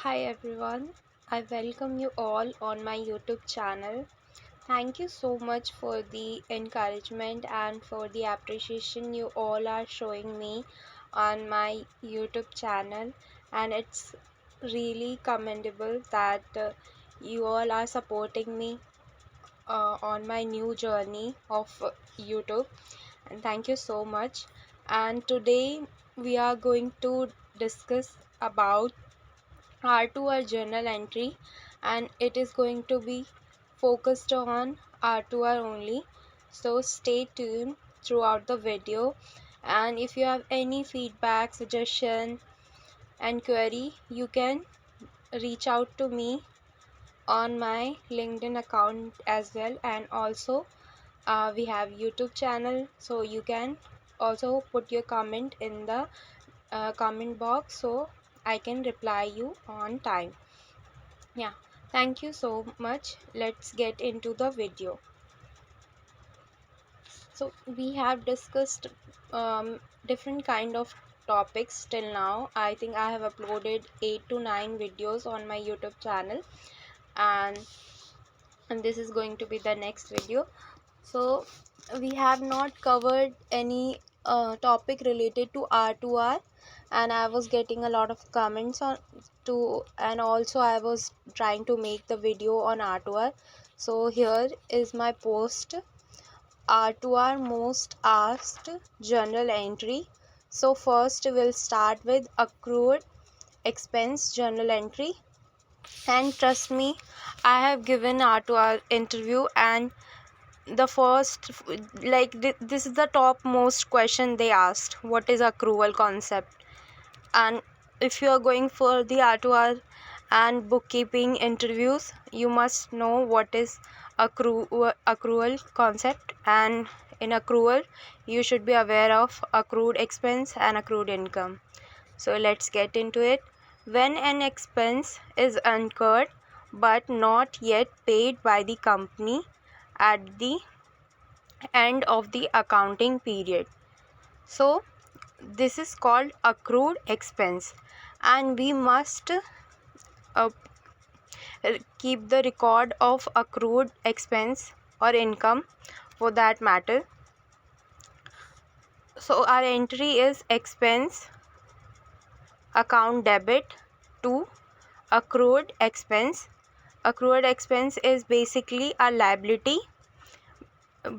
Hi everyone, I welcome you all on my YouTube channel. Thank you so much for the encouragement and for the appreciation you all are showing me on my YouTube channel, and it's really commendable that you all are supporting me on my new journey of YouTube, and thank you so much. And today we are going to discuss about R2R journal entry, and it is going to be focused on R2R only. So stay tuned throughout the video, and if you have any feedback, suggestion and query, you can reach out to me on my LinkedIn account as well. And also we have YouTube channel, so you can also put your comment in the comment box so I can reply you on time. Yeah, thank you so much. Let's get into the video. So we have discussed different kind of topics till now. I think I have uploaded 8 to 9 videos on my YouTube channel, and this is going to be the next video. So we have not covered any topic related to R2R, and I was getting a lot of comments on to, and also I was trying to make the video on R2R. So here is my post, R2R most asked journal entry. So first we'll start with accrued expense journal entry, and trust me, I have given R2R interview, and the first, this is the top most question they asked: what is accrual concept? And if you are going for the R2R and bookkeeping interviews, you must know what is accrual concept. And in accrual, you should be aware of accrued expense and accrued income. So let's get into it. When an expense is incurred but not yet paid by the company at the end of the accounting period, so this is called accrued expense, and we must uh, keep the record of accrued expense or income for that matter. So our entry is expense account debit to accrued expense. Accrued expense is basically a liability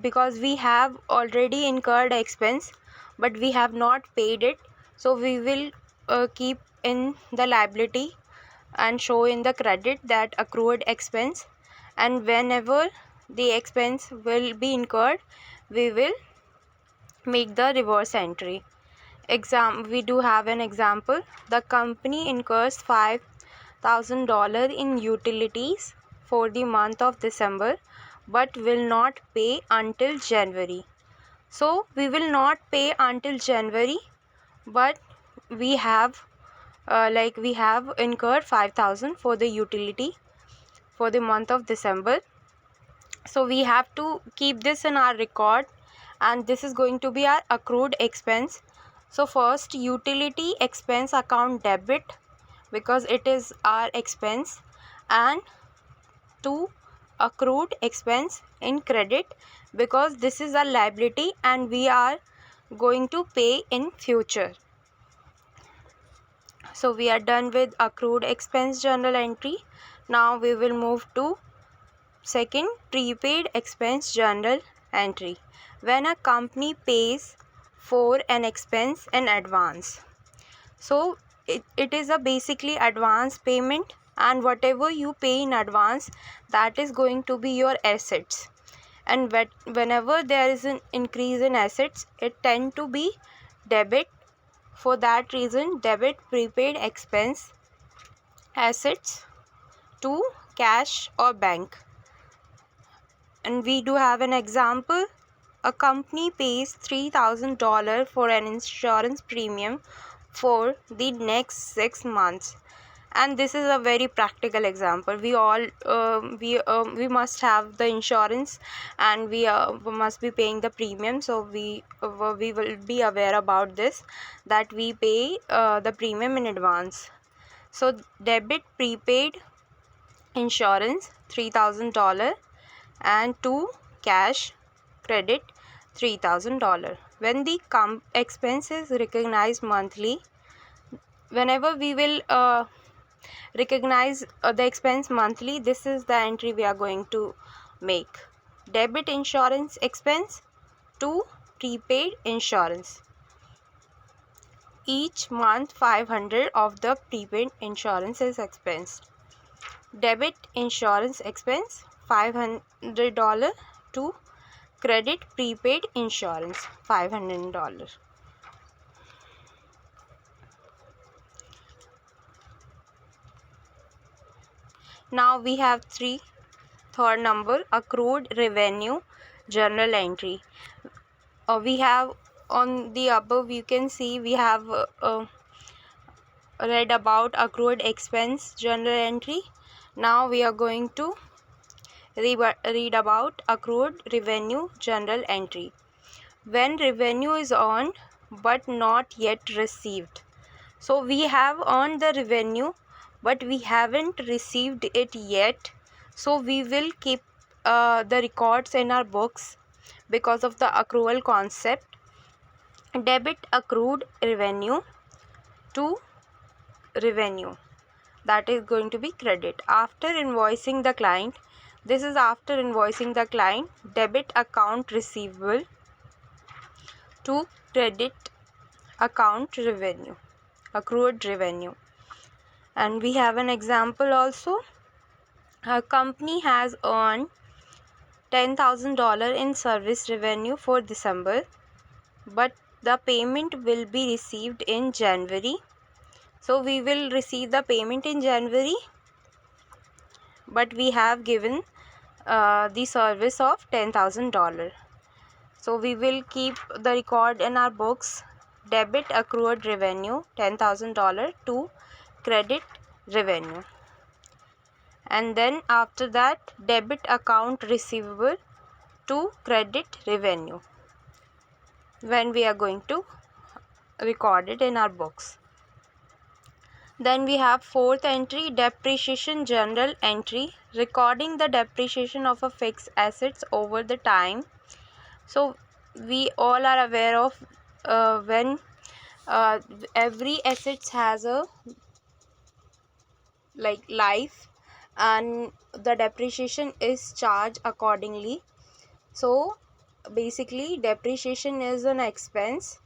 because we have already incurred expense but we have not paid it, so we will keep in the liability and show in the credit that accrued expense, and whenever the expense will be incurred, we will make the reverse entry. We do have an example. The company incurs $5,000 in utilities for the month of December but will not pay until January. So we will not pay until January, but we have we have incurred 5,000 for the utility for the month of December. So we have to keep this in our record, and this is going to be our accrued expense. So first, utility expense account debit, because it is our expense, and to accrued expense in credit, because this is a liability and we are going to pay in future. So we are done with accrued expense journal entry. Now we will move to second, prepaid expense journal entry. When a company pays for an expense in advance. So it is a basically advance payment, and whatever you pay in advance, that is going to be your assets. And whenever there is an increase in assets, it tend to be debit. For that reason, debit prepaid expense assets to cash or bank. And we do have an example. A company pays $3,000 for an insurance premium for the next 6 months, and this is a very practical example. We all we must have the insurance, and we must be paying the premium, so we will be aware about this, that we pay the premium in advance. So debit prepaid insurance $3,000 and to cash credit $3,000. When the expense is recognized monthly, whenever we will recognize the expense monthly, this is the entry we are going to make. Debit insurance expense to prepaid insurance. Each month 500 of the prepaid insurance is expensed. Debit insurance expense $500 to credit prepaid insurance $500. Now we have third number, accrued revenue journal entry. We have on the above, you can see we have read about accrued expense journal entry. Now we are going to read about accrued revenue journal entry. When revenue is earned but not yet received. So we have earned the revenue but we haven't received it yet. So we will keep the records in our books because of the accrual concept. Debit accrued revenue to revenue, that is going to be credit. After invoicing the client, this is after invoicing the client, debit account receivable to credit account revenue, accrued revenue. And we have an example also. A company has earned $10,000 in service revenue for December, but the payment will be received in January. So we will receive the payment in January, but we have given the service of $10,000. So we will keep the record in our books. Debit accrued revenue $10,000 to credit revenue. And then after that, debit account receivable to credit revenue, when we are going to record it in our books. Then we have fourth entry, depreciation journal entry, recording the depreciation of a fixed assets over the time. So we all are aware of when every assets has a life, and the depreciation is charged accordingly. So basically depreciation is an expense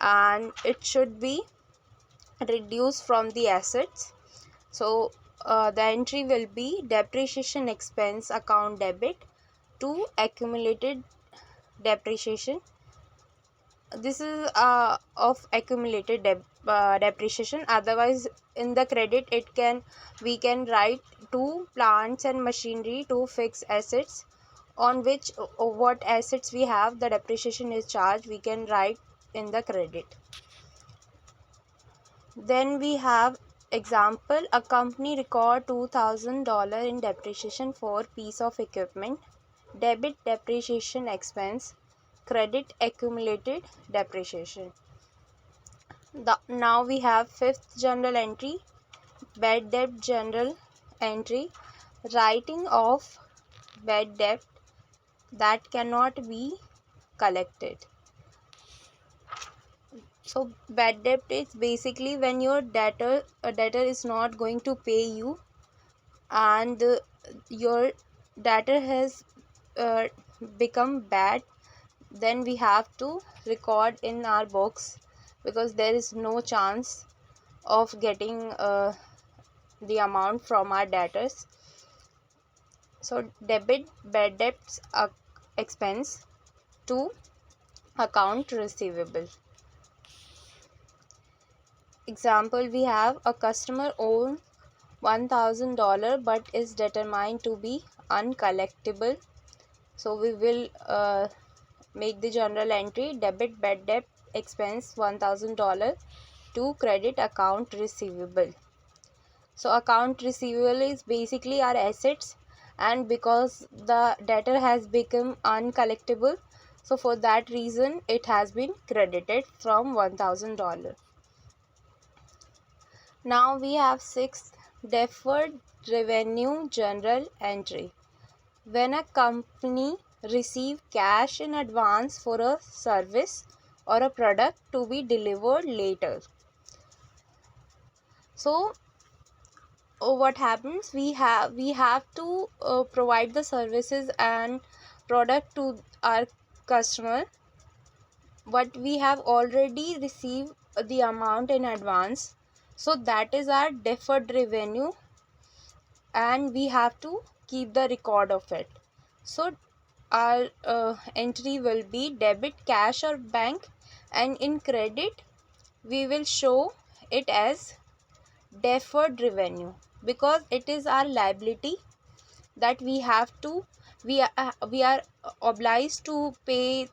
and it should be reduced from the assets. So the entry will be depreciation expense account debit to accumulated depreciation. This is of accumulated depreciation. Otherwise in the credit we can write to plants and machinery, to fixed assets on which what assets we have the depreciation is charged, we can write in the credit. Then we have example, a company record $2,000 in depreciation for piece of equipment. Debit depreciation expense, credit accumulated depreciation. Now we have fifth journal entry, bad debt journal entry, writing off bad debt that cannot be collected. So bad debt is basically when your debtor is not going to pay you, and your debtor has become bad, then we have to record in our books, because there is no chance of getting the amount from our debtors. So debit bad debts expense to account receivable. Example, we have a customer owns $1,000 but is determined to be uncollectible. So we will make the journal entry, debit bad debt expense $1,000 to credit account receivable. So account receivable is basically our assets, and because the debtor has become uncollectible, so for that reason it has been credited from $1,000. Now we have sixth, deferred revenue journal entry. When a company receives cash in advance for a service or a product to be delivered later. So what happens, we have to provide the services and product to our customer, but we have already received the amount in advance, so that is our deferred revenue and we have to keep the record of it. So our entry will be debit cash or bank, and in credit we will show it as deferred revenue because it is our liability that we are obliged to pay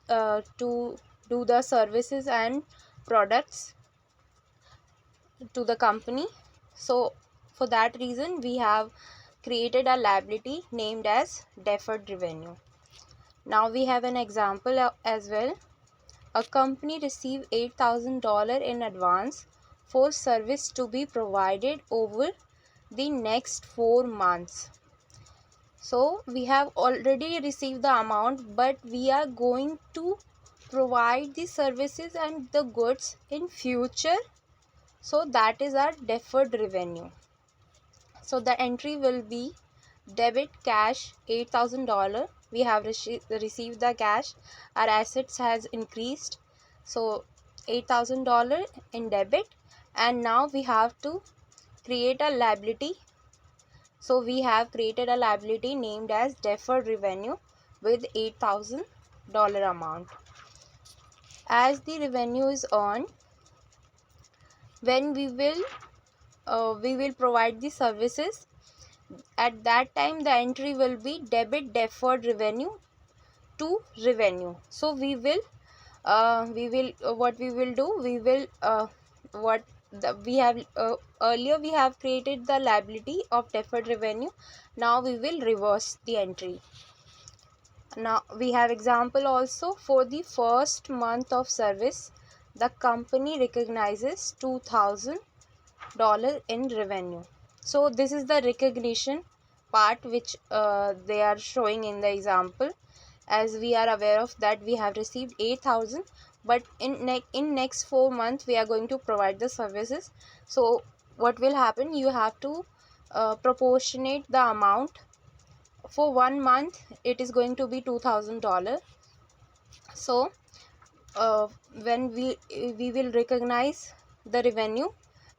to do the services and products to the company. So for that reason we have created a liability named as deferred revenue. Now we have an example as well. A company received $8,000 in advance for service to be provided over the next 4 months. So we have already received the amount, but we are going to provide the services and the goods in future. So that is our deferred revenue. So the entry will be debit cash $8,000. We have received the cash. Our assets has increased. So $8,000 in debit, and now we have to create a liability. So we have created a liability named as deferred revenue with $8,000 amount. As the revenue is earned, when we will provide the services, at that time the entry will be debit deferred revenue to revenue. So we will what we will do, we will what the, we have earlier we have created the liability of deferred revenue. Now we will reverse the entry. Now we have example also. For the first month of service, the company recognizes $2,000 in revenue. So this is the recognition part which they are showing in the example. As we are aware of that, we have received 8,000, but in next 4 months we are going to provide the services. So what will happen, you have to proportionate the amount. For 1 month it is going to be $2,000. So when we will recognize the revenue,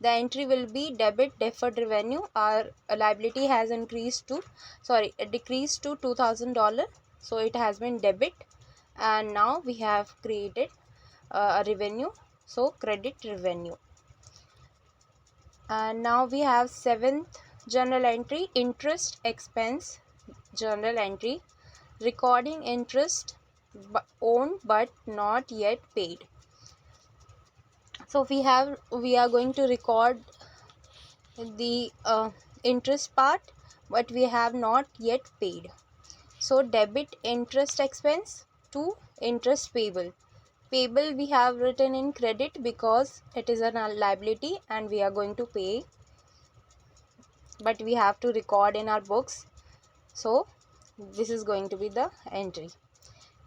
the entry will be debit deferred revenue. Our liability has decreased to $2,000, so it has been debit, and now we have created a revenue, so credit revenue. And now we have seventh journal entry, interest expense journal entry, recording interest owned but not yet paid. So we are going to record the interest part, but we have not yet paid. So debit interest expense to interest payable. Payable we have written in credit because it is a liability and we are going to pay, but we have to record in our books. So this is going to be the entry.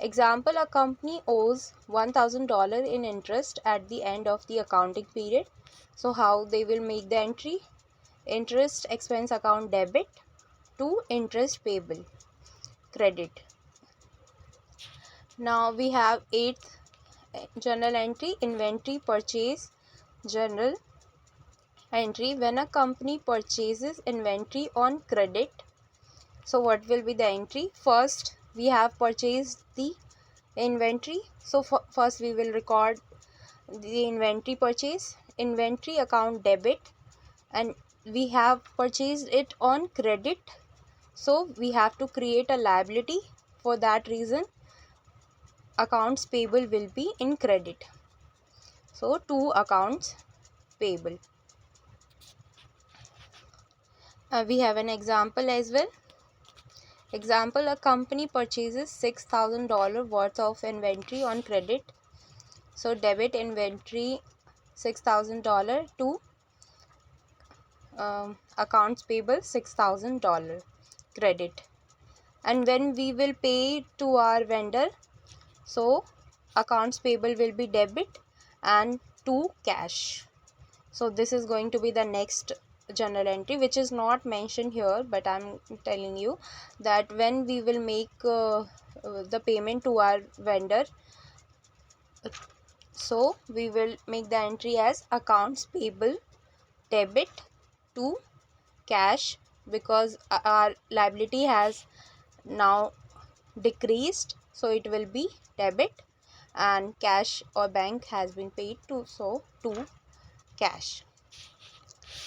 Example, a company owes $1,000 in interest at the end of the accounting period. So how they will make the entry? Interest expense account debit to interest payable credit. Now we have eighth journal entry, inventory purchase journal entry. When a company purchases inventory on credit, so what will be the entry? First we have purchased the inventory, so first we will record the inventory purchase, inventory account debit, and we have purchased it on credit, so we have to create a liability. For that reason accounts payable will be in credit, so two accounts payable. We have an example as well. Example, a company purchases $6,000 worth of inventory on credit. So debit inventory $6,000 to accounts payable $6,000 credit. And when we will pay to our vendor, so accounts payable will be debit and to cash. So this is going to be the next journal entry, which is not mentioned here, but I'm telling you that when we will make the payment to our vendor, so we will make the entry as accounts payable debit to cash, because our liability has now decreased, so it will be debit, and cash or bank has been paid to, so to cash.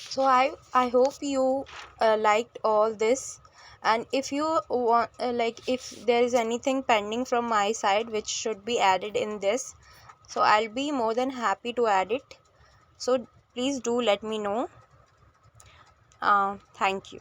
So I hope you liked all this, and if you want if there is anything pending from my side which should be added in this, so I'll be more than happy to add it. So please do let me know. Thank you.